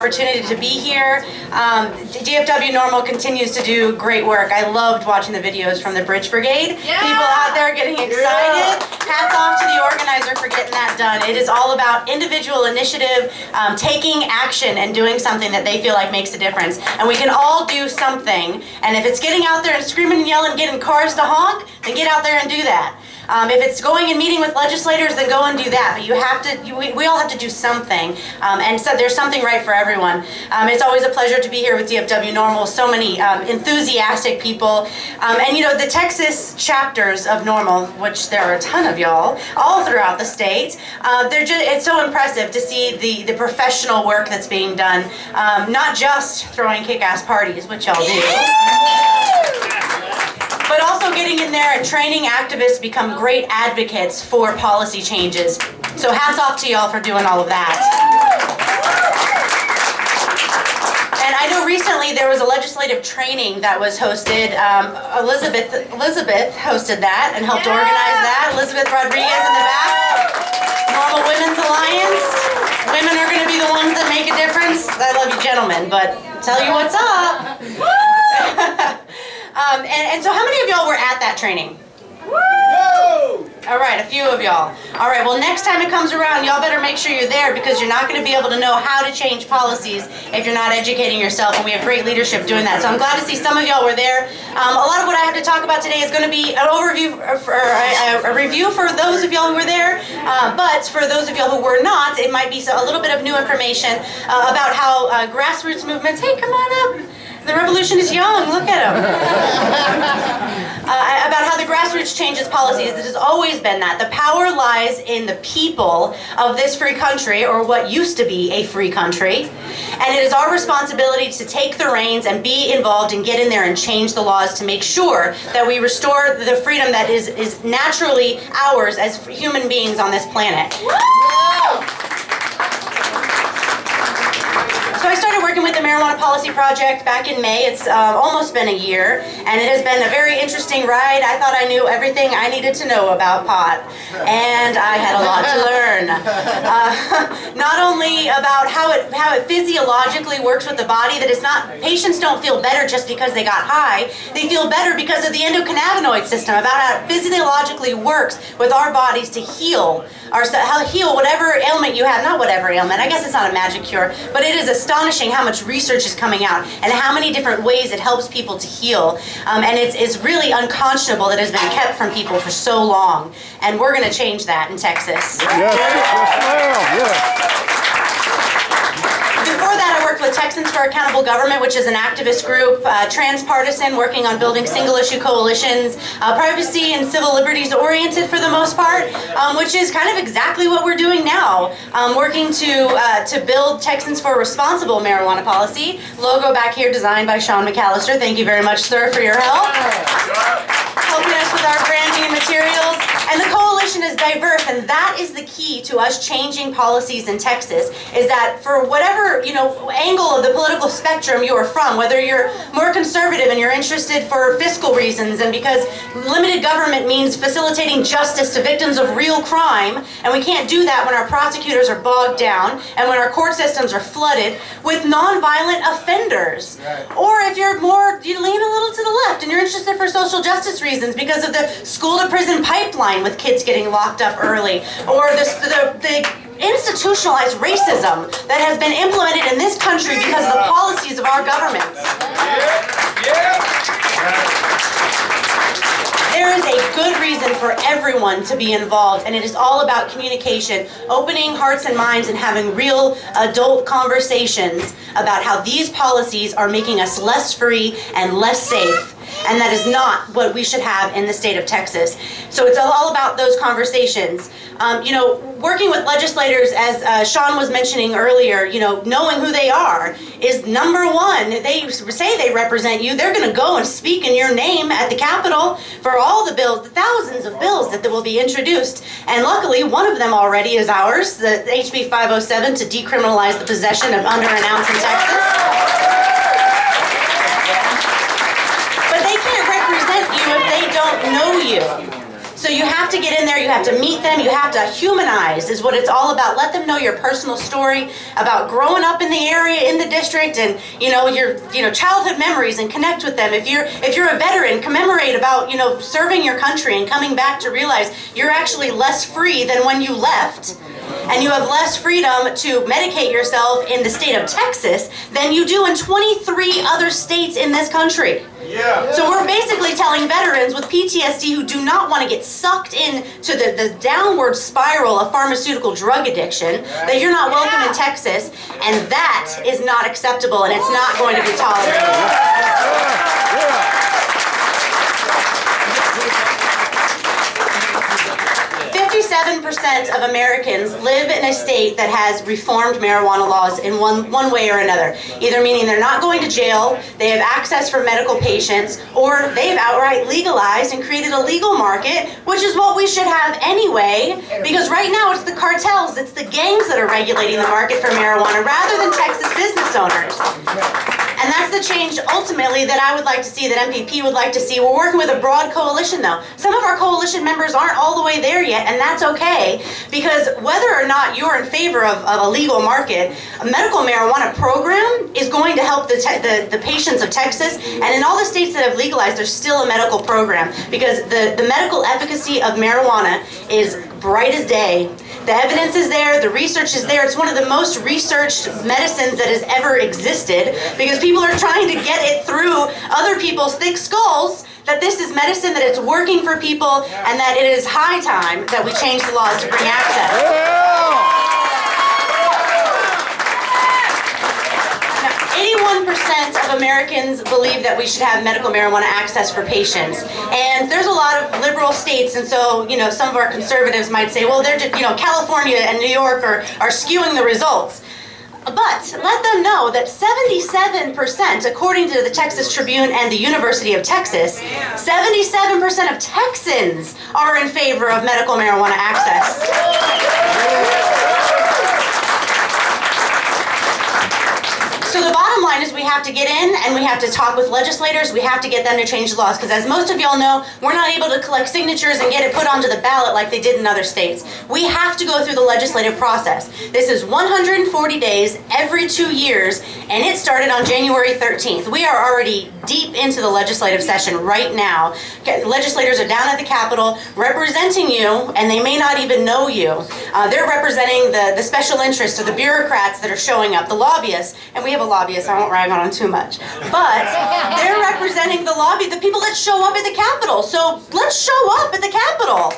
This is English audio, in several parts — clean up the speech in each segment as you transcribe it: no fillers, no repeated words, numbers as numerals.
Opportunity to be here. DFW NORML continues to do great work. I loved watching the videos from the Bridge Brigade. Yeah. People out there getting excited. Hats off to the organizer for getting that done. It is all about individual initiative, taking action and doing something that they feel like makes a difference. And we can all do something. And if it's getting out there and screaming and yelling, getting cars to honk, then get out there and do that. If it's going and meeting with legislators, then go and do that. But you have to, we all have to do something. And so there's something right for everyone. It's always a pleasure to be here with DFW NORML. So many enthusiastic people. And you know, the Texas chapters of NORML, which there are a ton of y'all, all throughout the state, it's so impressive to see the professional work that's being done. Not just throwing kick-ass parties, which y'all do. But also getting in there and training activists to become great advocates for policy changes. So hats off to y'all for doing all of that. And I know recently there was a legislative training that was hosted. Elizabeth hosted that and helped organize that. Elizabeth Rodriguez in the back. NORML Women's Alliance. Women are going to be the ones that make a difference. I love you gentlemen, but tell you what's up. And so how many of y'all were at that training? Woo! All right, a few of y'all. All right, well, next time it comes around, y'all better make sure you're there because you're not going to be able to know how to change policies if you're not educating yourself, and we have great leadership doing that. So I'm glad to see some of y'all were there. A lot of what I have to talk about today is going to be an overview, a review for those of y'all who were there, but for those of y'all who were not, it might be a little bit of new information about how grassroots movements, hey, come on up. The revolution is young, look at him. About how the grassroots changes policies. It has always been that. The power lies in the people of this free country, or what used to be a free country. And it is our responsibility to take the reins and be involved and get in there and change the laws to make sure that we restore the freedom that is naturally ours as human beings on this planet. So I started working with the Marijuana Policy Project back in May. It's almost been a year, and it has been a very interesting ride. I thought I knew everything I needed to know about pot, and I had a lot to learn. Not only about how it physiologically works with the body, that it's not, patients don't feel better just because they got high. They feel better because of the endocannabinoid system, about how it physiologically works with our bodies to heal. Heal whatever ailment you have, not whatever ailment, I guess it's not a magic cure, but it is astonishing how much research is coming out and how many different ways it helps people to heal. And it's really unconscionable that it has been kept from people for so long. And we're going to change that in Texas. Yes, yes, Before that, I worked with Texans for Accountable Government, which is an activist group, transpartisan, working on building single-issue coalitions, privacy and civil liberties oriented for the most part, which is kind of exactly what we're doing now, working to build Texans for Responsible Marijuana Policy. Logo back here designed by Sean McAllister. Thank you very much, sir, for your help. Helping us with our branding and materials. And the coalition is diverse, and that is the key to us changing policies in Texas, is that for whatever angle of the political spectrum you are from, whether you're more conservative and you're interested for fiscal reasons and because limited government means facilitating justice to victims of real crime, and we can't do that when our prosecutors are bogged down and when our court systems are flooded with nonviolent offenders. Right. Or if you're more, you lean a little to the left and you're interested for social justice reasons because of the school to prison pipeline with kids getting locked up early, or the institutionalized racism that has been implemented in this country because of the policies of our government. There is a good reason for everyone to be involved, and it is all about communication, opening hearts and minds and having real adult conversations about how these policies are making us less free and less safe. And that is not what we should have in the state of Texas. So it's all about those conversations. Working with legislators, as Sean was mentioning earlier, knowing who they are is number one. They say they represent you. They're going to go and speak in your name at the Capitol for all the bills, the thousands of bills that will be introduced. And luckily, one of them already is ours, the HB 507 to decriminalize the possession of under an ounce in Texas. But they can't represent you if they don't know you. So you have to get in there, you have to meet them, you have to humanize is what it's all about. Let them know your personal story about growing up in the area, in the district, and your childhood memories, and connect with them. If you're a veteran, commemorate about serving your country and coming back to realize you're actually less free than when you left. And you have less freedom to medicate yourself in the state of Texas than you do in 23 other states in this country. Yeah. So we're basically telling veterans with PTSD who do not want to get sucked into the downward spiral of pharmaceutical drug addiction that you're not welcome in Texas, and that is not acceptable, and it's not going to be tolerated. 57% of Americans live in a state that has reformed marijuana laws in one way or another. Either meaning they're not going to jail, they have access for medical patients, or they've outright legalized and created a legal market, which is what we should have anyway, because right now it's the cartels, it's the gangs that are regulating the market for marijuana rather than Texas business owners. And that's the change ultimately that I would like to see, that MPP would like to see. We're working with a broad coalition though. Some of our coalition members aren't all the way there yet, and that's okay, because whether or not you're in favor of a legal market, a medical marijuana program is going to help the patients of Texas, and in all the states that have legalized, there's still a medical program, because the medical efficacy of marijuana is bright as day. The evidence is there, the research is there. It's one of the most researched medicines that has ever existed, because people are trying to get it through other people's thick skulls that this is medicine, that it's working for people, and that it is high time that we change the laws to bring access. 81% of Americans believe that we should have medical marijuana access for patients. And there's a lot of liberal states, and so, some of our conservatives might say, well, they're just, California and New York are skewing the results. But let them know that 77%, according to the Texas Tribune and the University of Texas, 77% of Texans are in favor of medical marijuana access. So the bottom line is we have to get in and we have to talk with legislators. We have to get them to change the laws, because as most of y'all know, we're not able to collect signatures and get it put onto the ballot like they did in other states. We have to go through the legislative process. This is 140 days every 2 years, and it started on January 13th. We are already deep into the legislative session right now. Legislators are down at the Capitol representing you, and they may not even know you. They're representing the special interests or the bureaucrats that are showing up, the lobbyists, and we have a lobbyist, I won't rag on him too much. But they're representing the people that show up at the Capitol. So let's show up at the Capitol.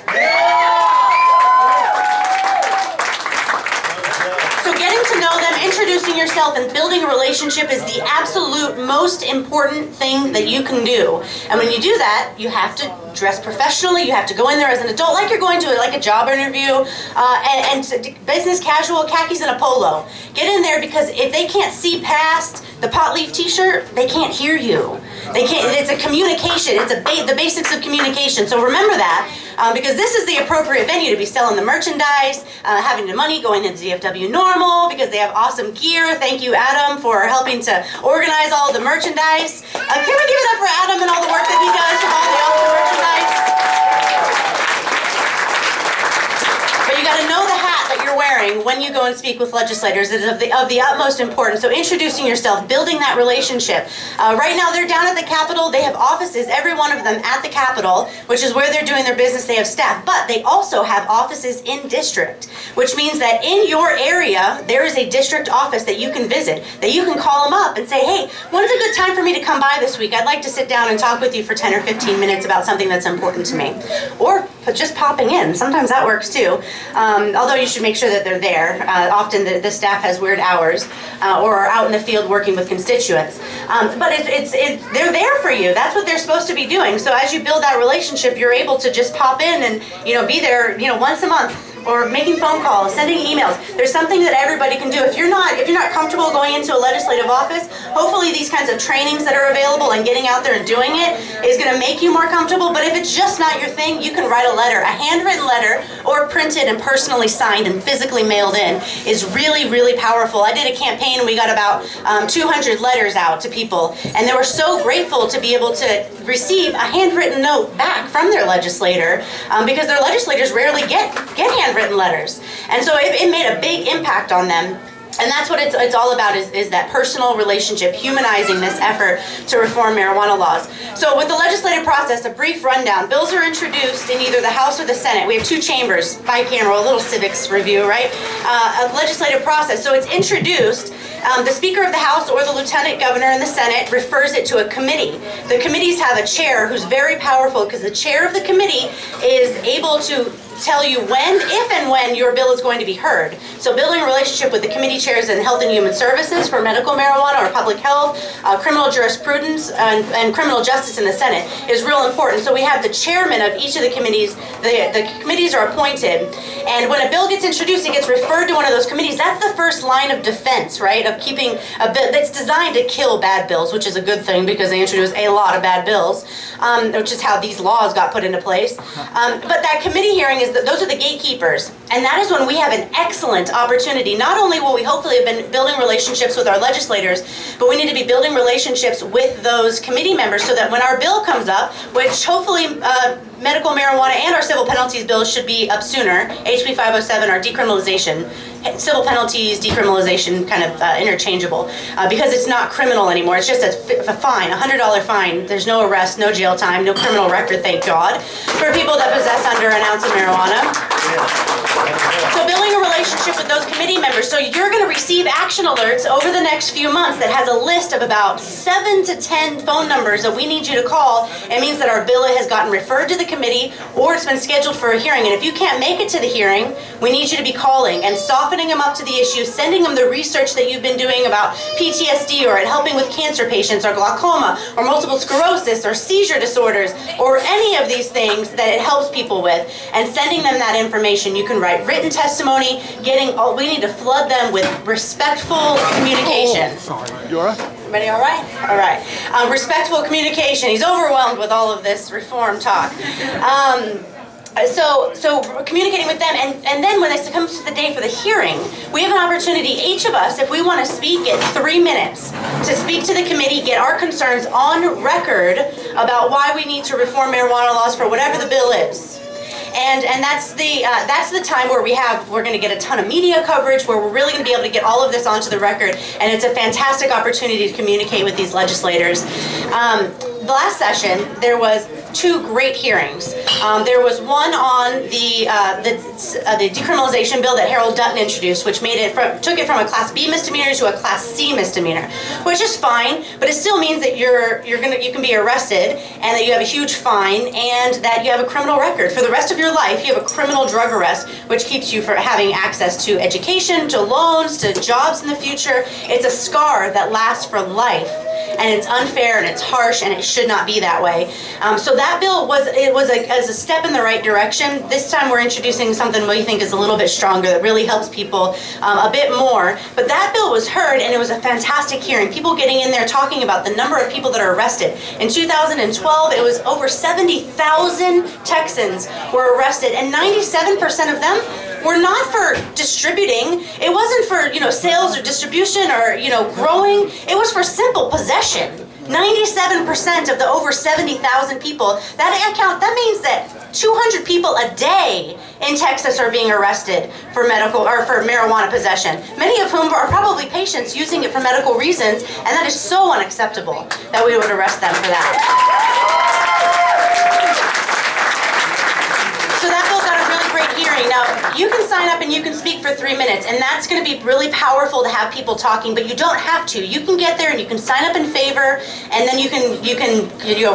So getting to know them, introducing yourself, and building a relationship is the absolute most important thing that you can do. And when you do that, you have to dress professionally. You have to go in there as an adult, like you're going to a job interview, and business casual, khakis and a polo. Get in there, because if they can't see past the pot leaf t-shirt, they can't hear you. They can't. It's a communication. It's the basics of communication. So remember that, because this is the appropriate venue to be selling the merchandise, having the money, going into DFW NORML, because they have awesome gear. Thank you, Adam, for helping to organize all the merchandise. Can we give it up for Adam and all the work that he does from all the awesome merchandise? But you got to know the hat that you're wearing when you go and speak with legislators. It is of the utmost importance. So introducing yourself, building that relationship. Right now they're down at the Capitol. They have offices, every one of them at the Capitol, which is where they're doing their business. They have staff, but they also have offices in district, which means that in your area there is a district office that you can visit, that you can call them up and say, hey, when's a good time for me to come by this week? I'd like to sit down and talk with you for 10 or 15 minutes about something that's important to me. Or just popping in. Sometimes that works too. Although you should make sure that they're there. Often the staff has weird hours or are out in the field working with constituents. But they're there for you. That's what they're supposed to be doing. So as you build that relationship, you're able to just pop in and be there once a month. or making phone calls, sending emails. There's something that everybody can do. If you're not comfortable going into a legislative office, hopefully these kinds of trainings that are available and getting out there and doing it is going to make you more comfortable. But if it's just not your thing, you can write a letter. A handwritten letter, or printed and personally signed and physically mailed in, is really, really powerful. I did a campaign and we got about 200 letters out to people, and they were so grateful to be able to receive a handwritten note back from their legislator, because their legislators rarely get handwritten letters. And so it made a big impact on them. And that's what it's all about, is that personal relationship, humanizing this effort to reform marijuana laws. So with the legislative process, a brief rundown. Bills are introduced in either the House or the Senate. We have two chambers, bicameral, a little civics review, right? A legislative process. So it's introduced. The Speaker of the House or the Lieutenant Governor in the Senate refers it to a committee. The committees have a chair who's very powerful, because the chair of the committee is able to tell you if and when your bill is going to be heard. So building a relationship with the committee chairs in Health and Human Services for medical marijuana or public health, criminal jurisprudence, and criminal justice in the Senate is real important. So we have the chairman of each of the committees. The committees are appointed, and when a bill gets introduced, it gets referred to one of those committees. That's the first line of defense, right, of keeping a bill that's designed to kill bad bills, which is a good thing because they introduce a lot of bad bills, which is how these laws got put into place. But that committee hearing those are the gatekeepers, and that is when we have an excellent opportunity. Not only will we hopefully have been building relationships with our legislators, but we need to be building relationships with those committee members so that when our bill comes up, which hopefully medical marijuana and our civil penalties bills should be up sooner, HB 507, our decriminalization, civil penalties, decriminalization, kind of interchangeable, because it's not criminal anymore. It's just a fine, $100 fine. There's no arrest, no jail time, no criminal record, thank God, for people that possess under an ounce of marijuana. So building a relationship with those committee members. So you're going to receive action alerts over the next few months that has a list of about 7 to 10 phone numbers that we need you to call. It means that our bill has gotten referred to the committee or it's been scheduled for a hearing. And if you can't make it to the hearing, we need you to be calling and softening them up to the issue, sending them the research that you've been doing about PTSD or at helping with cancer patients or glaucoma or multiple sclerosis or seizure disorders or any of these things that it helps people with, and sending them that information. You can write written testimony, we need to flood them with respectful communication. Sorry, you all right? Everybody all right? All right. Respectful communication. He's overwhelmed with all of this reform talk. So communicating with them, and then when it comes to the day for the hearing, we have an opportunity, each of us, if we want to speak, get 3 minutes to speak to the committee, get our concerns on record about why we need to reform marijuana laws for whatever the bill is. And that's the time where we're going to get a ton of media coverage, where we're really going to be able to get all of this onto the record, and it's a fantastic opportunity to communicate with these legislators. The last session, there was 2 great hearings. There was one on the decriminalization bill that Harold Dutton introduced, which took it from a Class B misdemeanor to a Class C misdemeanor, which is fine, but it still means that you can be arrested and that you have a huge fine and that you have a criminal record for the rest of your life. You have a criminal drug arrest, which keeps you from having access to education, to loans, to jobs in the future. It's a scar that lasts for life. And it's unfair and it's harsh and it should not be that way. So that bill was a step in the right direction. This time we're introducing something we think is a little bit stronger that really helps people a bit more. But that bill was heard and it was a fantastic hearing. People getting in there talking about the number of people that are arrested. In 2012, it was over 70,000 Texans were arrested, and 97% of them were not for distributing. It wasn't for, sales or distribution or, growing. It was for simple possession. 97% of the over 70,000 people, that means that 200 people a day in Texas are being arrested for marijuana possession. Many of whom are probably patients using it for medical reasons, and that is so unacceptable that we would arrest them for that. So that bill got a really great hearing. Now, you can sign up and you can speak for 3 minutes, and that's going to be really powerful to have people talking, but you don't have to. You can get there and you can sign up in favor, and then you can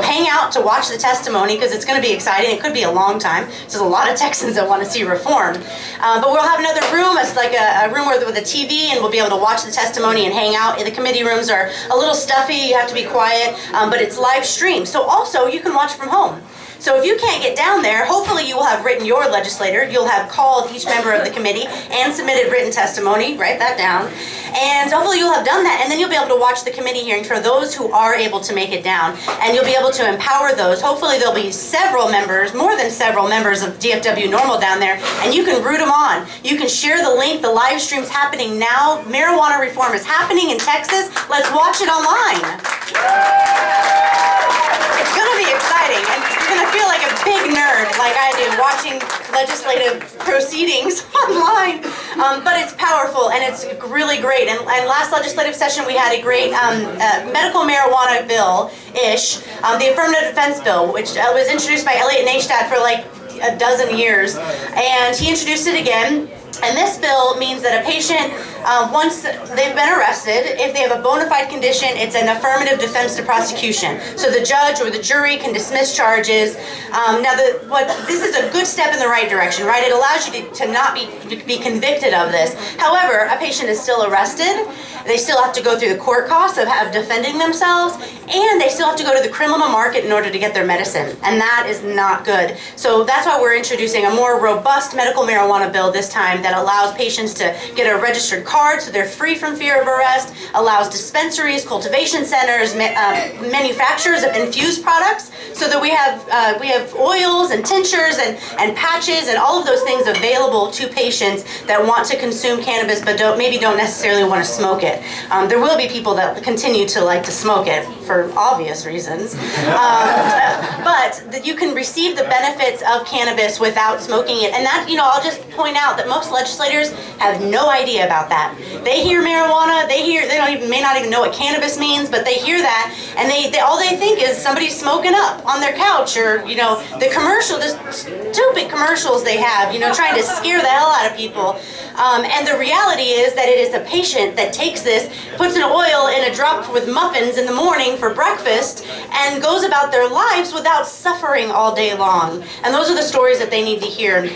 hang out to watch the testimony, because it's going to be exciting. It could be a long time. There's a lot of Texans that want to see reform. But we'll have another room. It's like a room with a TV, and we'll be able to watch the testimony and hang out. The committee rooms are a little stuffy. You have to be quiet, but it's live streamed. So also, you can watch from home. So if you can't get down there, hopefully you will have written your legislator, you'll have called each member of the committee and submitted written testimony, write that down, and hopefully you'll have done that, and then you'll be able to watch the committee hearings for those who are able to make it down, and you'll be able to empower those. Hopefully there'll be several members, more than several members of DFW NORML down there, and you can root them on. You can share the link. The live stream's happening now. Marijuana reform is happening in Texas. Let's watch it online. It's going to be exciting, and you're going to feel like a big nerd like I do watching legislative proceedings online. But it's powerful, and it's really great. And last legislative session, we had a great medical marijuana bill-ish, the affirmative defense bill, which was introduced by Elliot Neistat for like a dozen years. And he introduced it again. And this bill means that a patient, once they've been arrested, if they have a bona fide condition, it's an affirmative defense to prosecution. So the judge or the jury can dismiss charges. Now, this is a good step in the right direction, right? It allows you to not be convicted of this. However, a patient is still arrested. They still have to go through the court costs of defending themselves, and they still have to go to the criminal market in order to get their medicine, and that is not good. So that's why we're introducing a more robust medical marijuana bill this time that allows patients to get a registered card so they're free from fear of arrest, allows dispensaries, cultivation centers, manufacturers of infused products, so that we have oils and tinctures and patches and all of those things available to patients that want to consume cannabis but maybe don't necessarily want to smoke it. There will be people that continue to like to smoke it for obvious reasons, but that you can receive the benefits of cannabis without smoking it. And that, I'll just point out that most legislators have no idea about that. They hear marijuana, may not even know what cannabis means, but they hear that, and all they think is somebody's smoking up on their couch, or the stupid commercials they have, trying to scare the hell out of people. And the reality is that it is a patient that takes this, puts an oil in a drop with muffins in the morning for breakfast, and goes about their lives without suffering all day long. And those are the stories that they need to hear.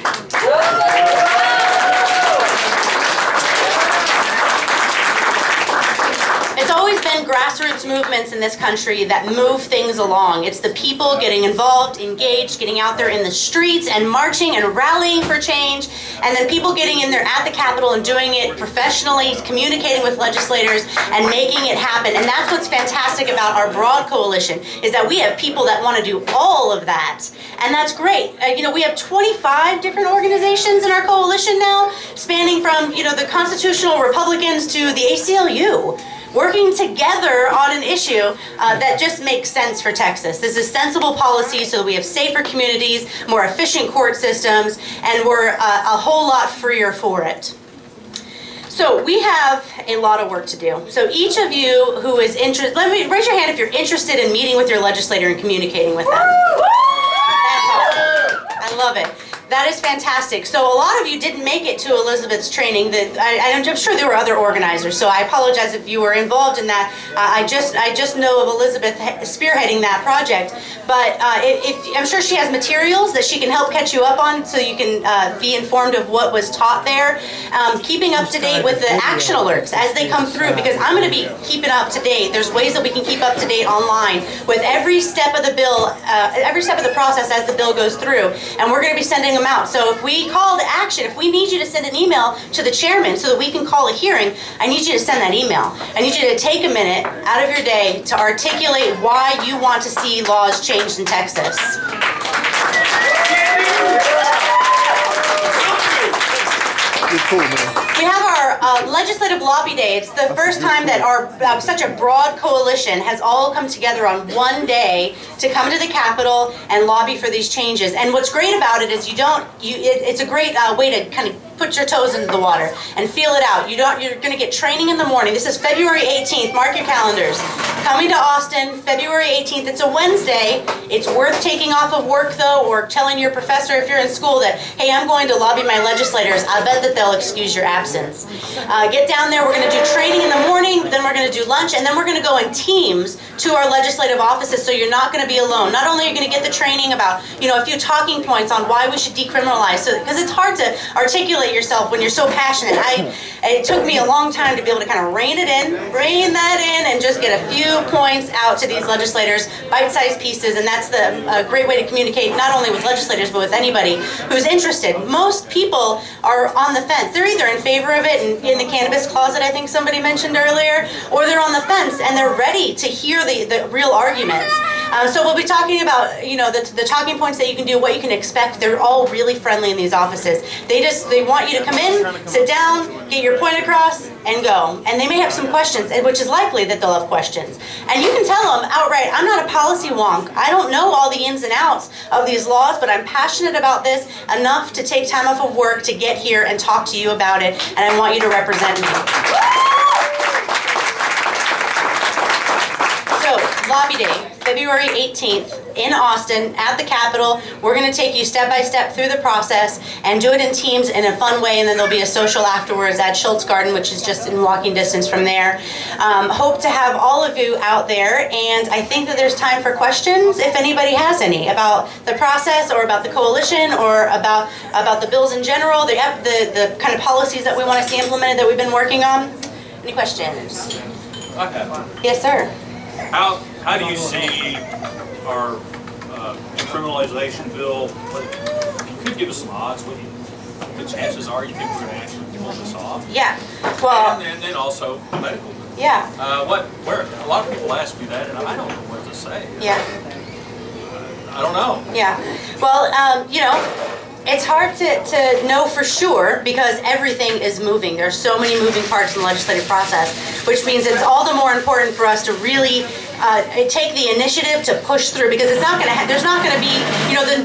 It's always been grassroots movements in this country that move things along. It's the people getting involved, engaged, getting out there in the streets and marching and rallying for change, and then people getting in there at the Capitol and doing it professionally, communicating with legislators and making it happen. And that's what's fantastic about our broad coalition, is that we have people that want to do all of that. And that's great. We have 25 different organizations in our coalition now, spanning from, the constitutional Republicans to the ACLU, working together on an issue that just makes sense for Texas. This is sensible policy so that we have safer communities, more efficient court systems, and we're a whole lot freer for it. So we have a lot of work to do. So each of you who is interested, raise your hand if you're interested in meeting with your legislator and communicating with them. That's awesome. I love it. That is fantastic. So a lot of you didn't make it to Elizabeth's training. I'm sure there were other organizers, so I apologize if you were involved in that. I just know of Elizabeth spearheading that project. But I'm sure she has materials that she can help catch you up on, so you can be informed of what was taught there. Keeping up to date with the action alerts as they come through, because I'm going to be keeping up to date. There's ways that we can keep up to date online with every step of the bill, every step of the process as the bill goes through, and we're going to be sending them out. So if we call to action, if we need you to send an email to the chairman so that we can call a hearing, I need you to send that email. I need you to take a minute out of your day to articulate why you want to see laws changed in Texas. We have our legislative lobby day. It's the first time that our such a broad coalition has all come together on one day to come to the Capitol and lobby for these changes. And what's great about it is it's a great way to kind of put your toes into the water and feel it out. You're going to get training in the morning. This is February 18th. Mark your calendars. Coming to Austin, February 18th. It's a Wednesday. It's worth taking off of work, though, or telling your professor if you're in school that, hey, I'm going to lobby my legislators. I bet that they'll excuse your absence. Get down there. We're going to do training in the morning, then we're going to do lunch, and then we're going to go in teams to our legislative offices, so you're not going to be alone. Not only are you going to get the training about, a few talking points on why we should decriminalize, because it's hard to articulate articulate yourself when you're so passionate. It took me a long time to be able to kind of rein that in, and just get a few points out to these legislators, bite-sized pieces, and that's a great way to communicate not only with legislators but with anybody who's interested. Most people are on the fence. They're either in favor of it in the cannabis closet, I think somebody mentioned earlier, or they're on the fence and they're ready to hear the real arguments. So we'll be talking about, the talking points that you can do, what you can expect. They're all really friendly in these offices. They want you to come in, sit down, get your point across, and go. And they may have some questions, which is likely that they'll have questions. And you can tell them outright, I'm not a policy wonk. I don't know all the ins and outs of these laws, but I'm passionate about this enough to take time off of work to get here and talk to you about it, and I want you to represent me. So, Lobby Day, February 18th in Austin at the Capitol. We're going to take you step by step through the process and do it in teams in a fun way, and then there'll be a social afterwards at Schultz Garden, which is just in walking distance from there. Hope to have all of you out there, and I think that there's time for questions if anybody has any about the process or about the coalition or about the bills in general, the kind of policies that we want to see implemented that we've been working on. Any questions? I have one. Yes, sir. How do you see our decriminalization bill? You could give us some odds. What the chances are you think we're going to actually pull this off? Yeah. Well. And then also medical. Yeah. Where a lot of people ask me that, and I don't know what to say. Yeah. I don't know. Yeah. Well, it's hard to know for sure because everything is moving. There's so many moving parts in the legislative process, which means it's all the more important for us to really take the initiative to push through, because it's not going to. There's not going to be.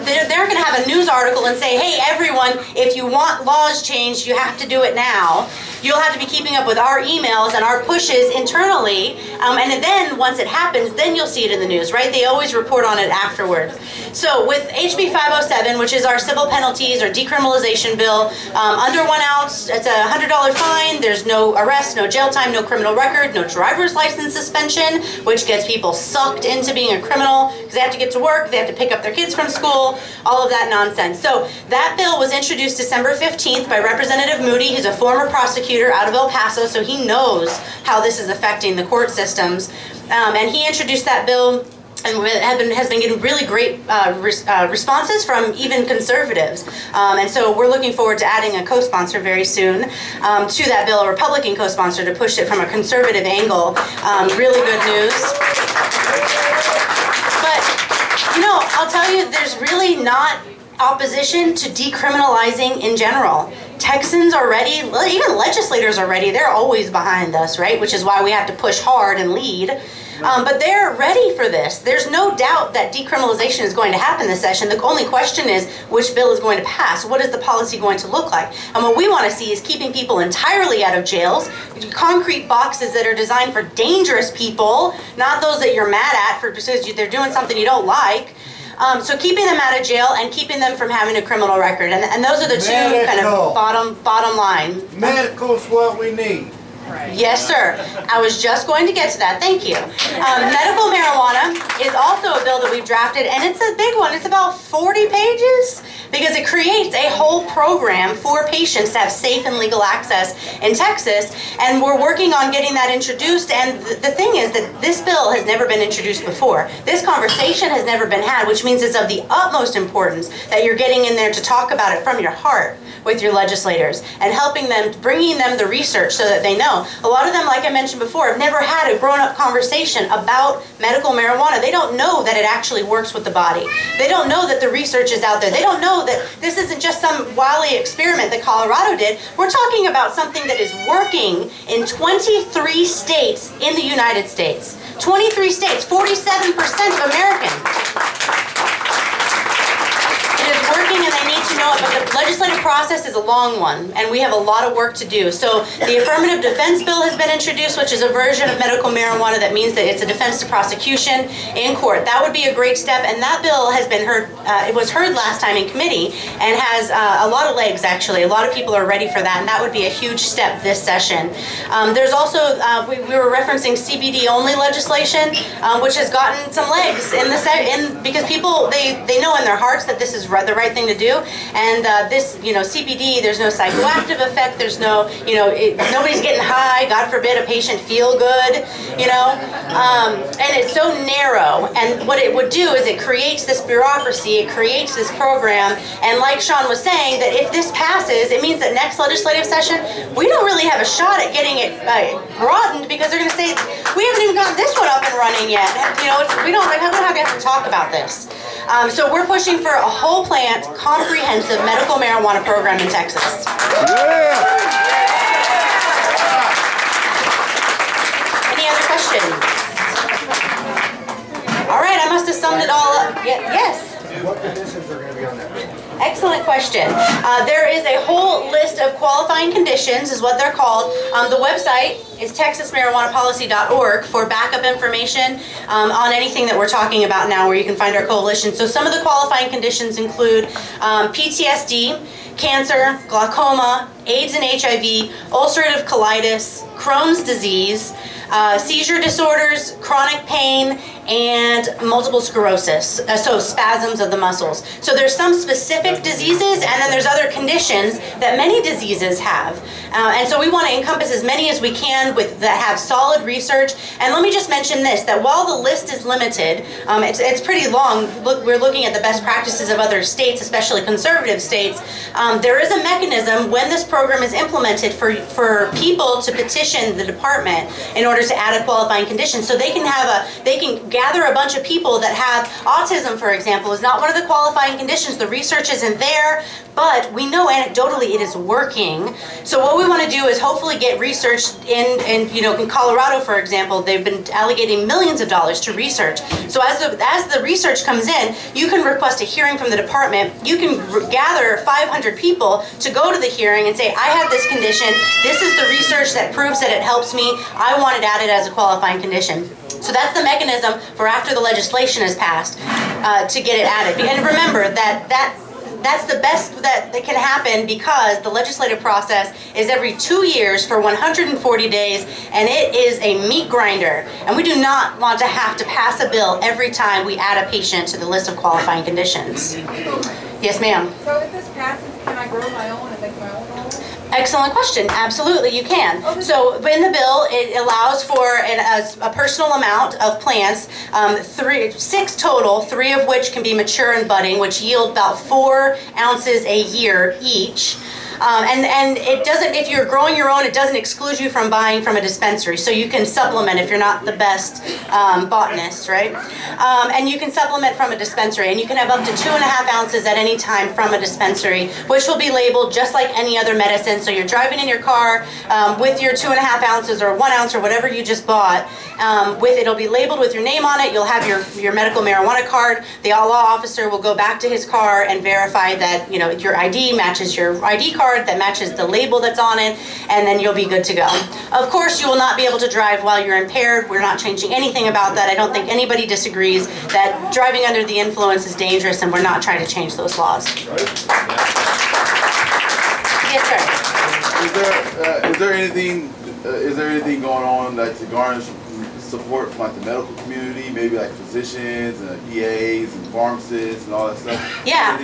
They're going to have a news article and say, "Hey, everyone, if you want laws changed, you have to do it now." You'll have to be keeping up with our emails and our pushes internally, and then once it happens, then you'll see it in the news, right? They always report on it afterwards. So with HB 507, which is our civil penalties or decriminalization bill, under 1 ounce, it's a $100 fine. There's no arrest, no jail time, no criminal record, no driver's license suspension, which gets people sucked into being a criminal because they have to get to work, they have to pick up their kids from school, all of that nonsense. So that bill was introduced December 15th by Representative Moody. He's a former prosecutor out of El Paso, so he knows how this is affecting the court systems. And he introduced that bill and has been getting really great responses from even conservatives. And so we're looking forward to adding a co-sponsor very soon to that bill, a Republican co-sponsor, to push it from a conservative angle. Really good news. But, I'll tell you, there's really not opposition to decriminalizing in general. Texans are ready, even legislators are ready. They're always behind us, right? Which is why we have to push hard and lead. But they're ready for this. There's no doubt that decriminalization is going to happen this session. The only question is which bill is going to pass. What is the policy going to look like? And what we want to see is keeping people entirely out of jails, concrete boxes that are designed for dangerous people, not those that you're mad at because they're doing something you don't like. So keeping them out of jail and keeping them from having a criminal record. And those are the two kind of bottom line. Medical's what we need. Right. Yes, sir. I was just going to get to that. Thank you. Medical marijuana is also a bill that we've drafted, and it's a big one. It's about 40 pages because it creates a whole program for patients to have safe and legal access in Texas, and we're working on getting that introduced. And the thing is that this bill has never been introduced before. This conversation has never been had, which means it's of the utmost importance that you're getting in there to talk about it from your heart with your legislators and helping them, bringing them the research so that they know. A lot of them, like I mentioned before, have never had a grown-up conversation about medical marijuana. They don't know that it actually works with the body. They don't know that the research is out there. They don't know that this isn't just some wily experiment that Colorado did. We're talking about something that is working in 23 states in the United States. 23 states, 47% of Americans. It is working and they need to know it, but the legislative process is a long one, and we have a lot of work to do. So the affirmative defense bill has been introduced, which is a version of medical marijuana that means that it's a defense to prosecution in court. That would be a great step, and that bill has been heard, it was heard last time in committee, and has a lot of legs, actually. A lot of people are ready for that, and that would be a huge step this session. There's also, we were referencing CBD-only legislation, which has gotten some legs in the because people, they know in their hearts that this is the right thing thing to do. And this, CBD, there's no psychoactive effect. There's no, nobody's getting high. God forbid a patient feel good, and it's so narrow. And what it would do is it creates this bureaucracy, it creates this program. And like Sean was saying, that if this passes, it means that next legislative session, we don't really have a shot at getting it broadened, because they're going to say, we haven't even gotten this one up and running yet. We don't have to talk about this. So we're pushing for a whole plant, comprehensive medical marijuana program in Texas. Yeah. Any other questions? All right, I must have summed it all up. Yes? What conditions are gonna be on that bill? Excellent question. There is a whole list of qualifying conditions, is what they're called. The website is texasmarijuanapolicy.org for backup information on anything that we're talking about now, where you can find our coalition. So some of the qualifying conditions include PTSD, cancer, glaucoma, AIDS and HIV, ulcerative colitis, Crohn's disease, seizure disorders, chronic pain, and multiple sclerosis, so spasms of the muscles. So there's some specific diseases, and then there's other conditions that many diseases have. And so we want to encompass as many as we can that have solid research. And let me just mention this, that while the list is limited, it's pretty long. We're looking at the best practices of other states, especially conservative states. There is a mechanism when this program is implemented for people to petition the department in order to add a qualifying condition. So they can gather a bunch of people that have autism, for example, is not one of the qualifying conditions. The research isn't there, but we know anecdotally it is working. So what we want to do is hopefully get research in Colorado, for example, they've been allocating millions of dollars to research. So as the research comes in, you can request a hearing from the department. You can gather 500 people to go to the hearing and say, I have this condition. This is the research that proves that it helps me. I want it added as a qualifying condition. So that's the mechanism for after the legislation is passed to get it added. And remember that's the best that can happen, because the legislative process is every 2 years for 140 days, and it is a meat grinder. And we do not want to have to pass a bill every time we add a patient to the list of qualifying conditions. Yes, ma'am. So if this passes, can I grow my own and make my own oil? Excellent question. Absolutely, you can. So in the bill, it allows for a personal amount of plants, 6 total, 3 of which can be mature and budding, which yield about 4 ounces a year each. And it doesn't, if you're growing your own, it doesn't exclude you from buying from a dispensary. So you can supplement if you're not the best botanist, right? And you can supplement from a dispensary, and you can have up to 2.5 ounces at any time from a dispensary, which will be labeled just like any other medicine. So you're driving in your car with your 2.5 ounces or 1 ounce or whatever you just bought. It'll be labeled with your name on it. You'll have your medical marijuana card. The law officer will go back to his car and verify that your ID matches your ID card, that matches the label that's on it, and then you'll be good to go. Of course, you will not be able to drive while you're impaired. We're not changing anything about that. I don't think anybody disagrees that driving under the influence is dangerous, and we're not trying to change those laws. Yes, sir. Is there anything going on that to garnish support from the medical community, maybe like physicians and EAs and pharmacists and all that stuff? Yeah.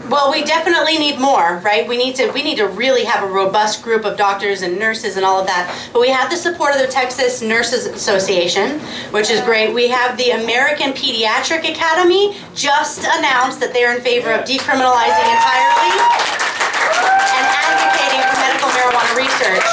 Well, we definitely need more, right? We need to really have a robust group of doctors and nurses and all of that. But we have the support of the Texas Nurses Association, which is great. We have the American Pediatric Academy just announced that they're in favor of decriminalizing entirely and advocating for medical marijuana research.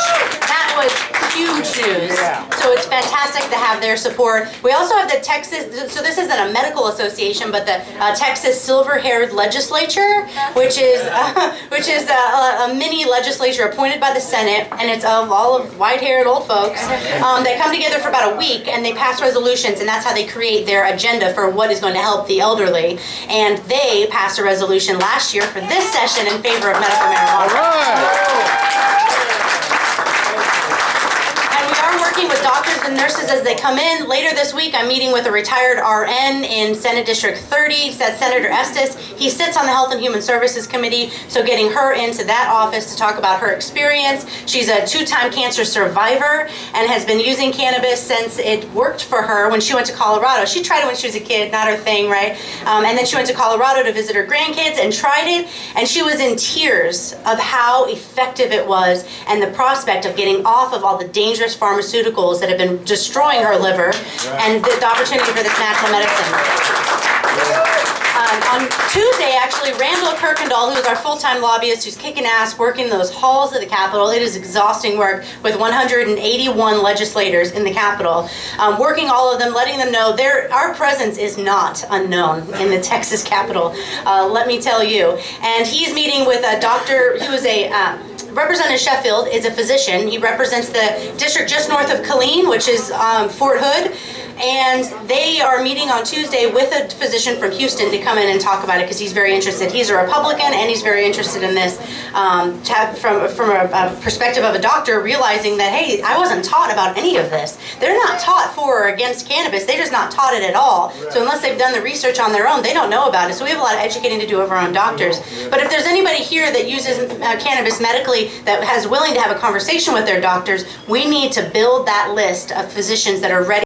That was huge news. So it's fantastic to have their support. We also have the Texas, so this isn't a medical association, but the Texas Silver-Haired Legislature, which is a mini legislature appointed by the Senate, and it's of all of white-haired old folks. They come together for about a week, and they pass resolutions, and that's how they create their agenda for what is going to help the elderly. And they passed a resolution last year for this session in favor of medical marijuana. And we are working with doctors and the nurses as they come in. Later this week, I'm meeting with a retired RN in Senate District 30, that's Senator Estes. He sits on the Health and Human Services Committee, so getting her into that office to talk about her experience. She's a 2-time cancer survivor and has been using cannabis since it worked for her when she went to Colorado. She tried it when she was a kid, not her thing, right? And then she went to Colorado to visit her grandkids and tried it, and she was in tears of how effective it was and the prospect of getting off of all the dangerous pharmaceuticals that have been destroying her liver and the opportunity for this natural medicine. On Tuesday, actually, Randall Kirkendall, who is our full-time lobbyist, who's kicking ass, working those halls of the Capitol. It is exhausting work with 181 legislators in the Capitol, working all of them, letting them know our presence is not unknown in the Texas Capitol, let me tell you. And he's meeting with a doctor who is Representative Sheffield is a physician. He represents the district just north of Killeen, which is Fort Hood. And they are meeting on Tuesday with a physician from Houston to come in and talk about it because he's very interested. He's a Republican and he's very interested in this from a perspective of a doctor, realizing that, hey, I wasn't taught about any of this. They're not taught for or against cannabis. They're just not taught it at all. Right. So unless they've done the research on their own, they don't know about it. So we have a lot of educating to do of our own doctors. But if there's anybody here that uses cannabis medically that is willing to have a conversation with their doctors, we need to build that list of physicians that are ready